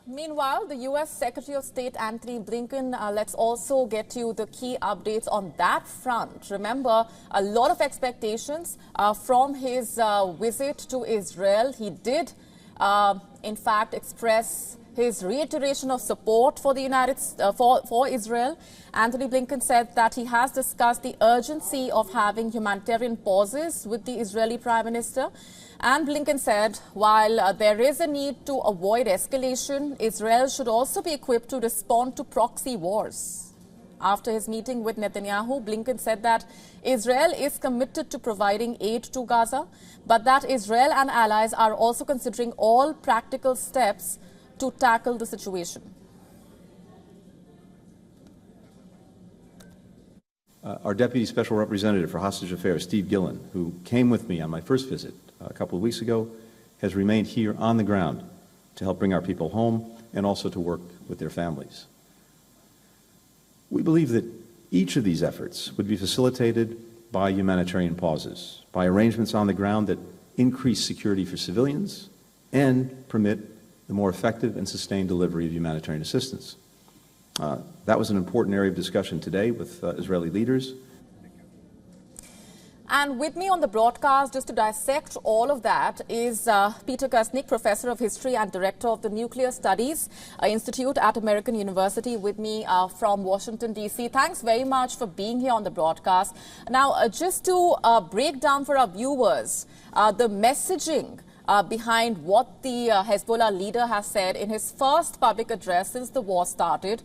Meanwhile, the U.S. Secretary of State Antony Blinken, let's also get you the key updates on that front. Remember, a lot of expectations from his visit to Israel. He did, in fact, express his reiteration of support for the for Israel. Antony Blinken said that he has discussed the urgency of having humanitarian pauses with the Israeli Prime Minister. And Blinken said, while there is a need to avoid escalation, Israel should also be equipped to respond to proxy wars. After his meeting with Netanyahu, Blinken said that Israel is committed to providing aid to Gaza, but that Israel and allies are also considering all practical steps to tackle the situation. Our Deputy Special Representative for Hostage Affairs, Steve Gillen, who came with me on my first visit a couple of weeks ago, has remained here on the ground to help bring our people home and also to work with their families. We believe that each of these efforts would be facilitated by humanitarian pauses, by arrangements on the ground that increase security for civilians and permit the more effective and sustained delivery of humanitarian assistance. That was an important area of discussion today with Israeli leaders. And with me on the broadcast, just to dissect all of that, is Peter Kusnik, Professor of History and Director of the Nuclear Studies Institute at American University, with me from Washington, D.C. Thanks very much for being here on the broadcast. Now, just to break down for our viewers the messaging behind what the Hezbollah leader has said in his first public address since the war started.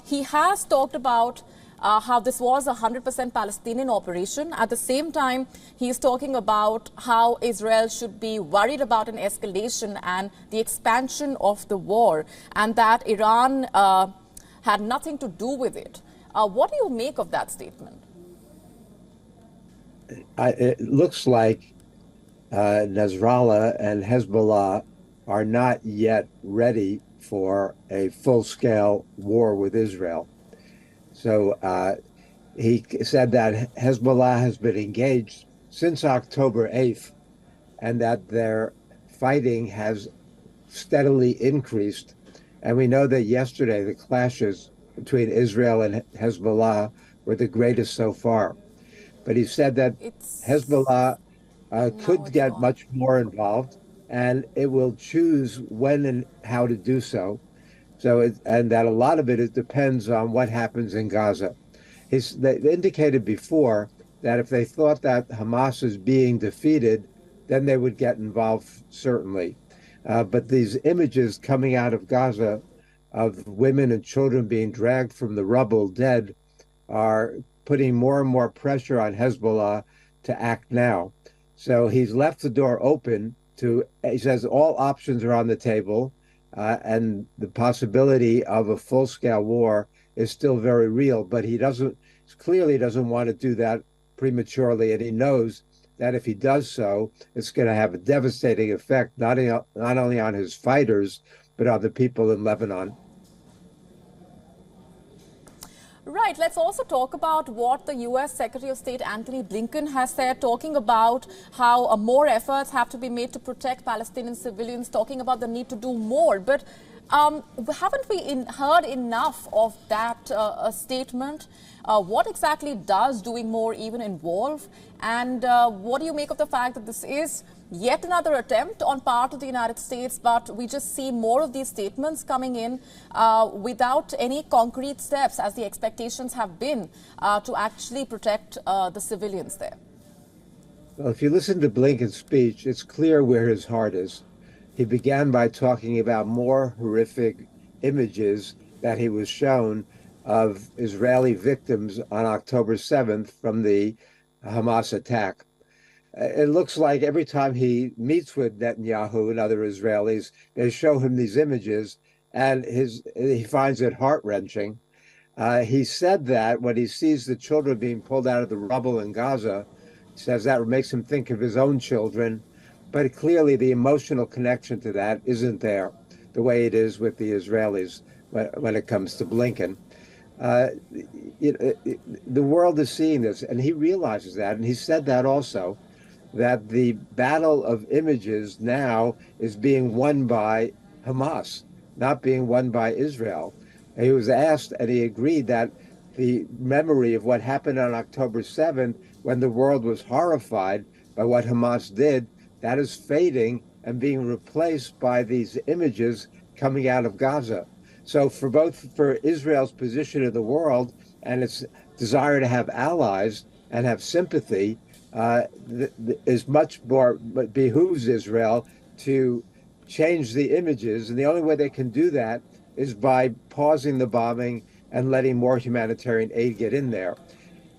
He has talked about how this was a 100% Palestinian operation. At the same time, he is talking about how Israel should be worried about an escalation and the expansion of the war, and that Iran had nothing to do with it. What do you make of that statement? It looks like Nasrallah and Hezbollah are not yet ready for a full-scale war with Israel. So he said that Hezbollah has been engaged since October 8th and that their fighting has steadily increased. And we know that yesterday the clashes between Israel and Hezbollah were the greatest so far. But he said that Hezbollah could get much more involved, and it will choose when and how to do so. And that a lot of it depends on what happens in Gaza. They indicated before that if they thought that Hamas is being defeated, then they would get involved, certainly. But these images coming out of Gaza of women and children being dragged from the rubble dead are putting more and more pressure on Hezbollah to act now. So he's left the door open he says all options are on the table, and the possibility of a full-scale war is still very real, but he clearly doesn't want to do that prematurely, and he knows that if he does so, it's going to have a devastating effect, not only on his fighters, but on the people in Lebanon. Right. Let's also talk about what the U.S. Secretary of State Antony Blinken has said, talking about how more efforts have to be made to protect Palestinian civilians, talking about the need to do more. But haven't we heard enough of that statement? What exactly does doing more even involve? And what do you make of the fact that this is yet another attempt on part of the United States, but we just see more of these statements coming in without any concrete steps, as the expectations have been to actually protect the civilians there? Well, if you listen to Blinken's speech, it's clear where his heart is. He began by talking about more horrific images that he was shown of Israeli victims on October 7th from the Hamas attack. It looks like every time he meets with Netanyahu and other Israelis, they show him these images, and he finds it heart-wrenching. He said that when he sees the children being pulled out of the rubble in Gaza, he says that makes him think of his own children. But clearly the emotional connection to that isn't there, the way it is with the Israelis when it comes to Blinken. The world is seeing this, and he realizes that, and he said that also, that the battle of images now is being won by Hamas. not being won by Israel. And he was asked, and he agreed that the memory of what happened on October 7th, when the world was horrified by what Hamas did, that is fading and being replaced by these images coming out of Gaza. So for Israel's position in the world and its desire to have allies and have sympathy, is much more, but behooves Israel to change the images. And the only way they can do that is by pausing the bombing and letting more humanitarian aid get in there.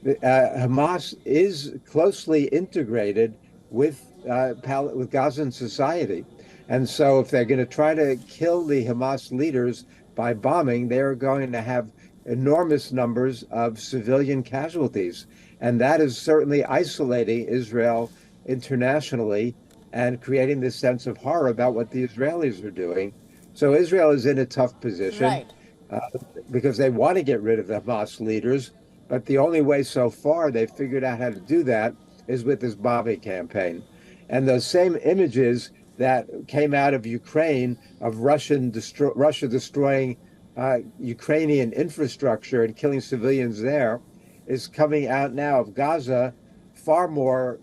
Hamas is closely integrated with Gazan society. And so if they're going to try to kill the Hamas leaders by bombing, they're going to have enormous numbers of civilian casualties. And that is certainly isolating Israel internationally and creating this sense of horror about what the Israelis are doing. So Israel is in a tough position. Right. Because they want to get rid of the Hamas leaders, but the only way so far they've figured out how to do that is with this bombing campaign. And those same images that came out of Ukraine of Russia destroying Ukrainian infrastructure and killing civilians there is coming out now of Gaza far more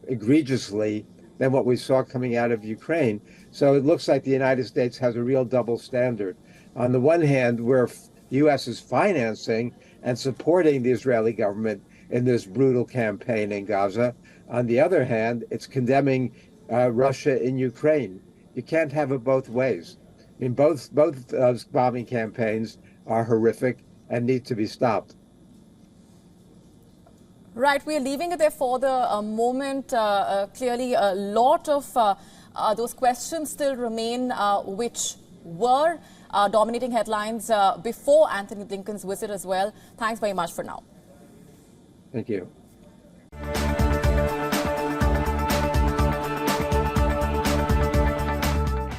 egregiously than what we saw coming out of Ukraine. So it looks like the United States has a real double standard. On the one hand, where the U.S. is financing and supporting the Israeli government in this brutal campaign in Gaza. On the other hand, it's condemning Russia in Ukraine. You can't have it both ways. I mean, both bombing campaigns are horrific and need to be stopped. Right, we're leaving it there for the moment. Clearly, a lot of those questions still remain, which were dominating headlines before Antony Blinken's visit as well. Thanks very much for now. Thank you.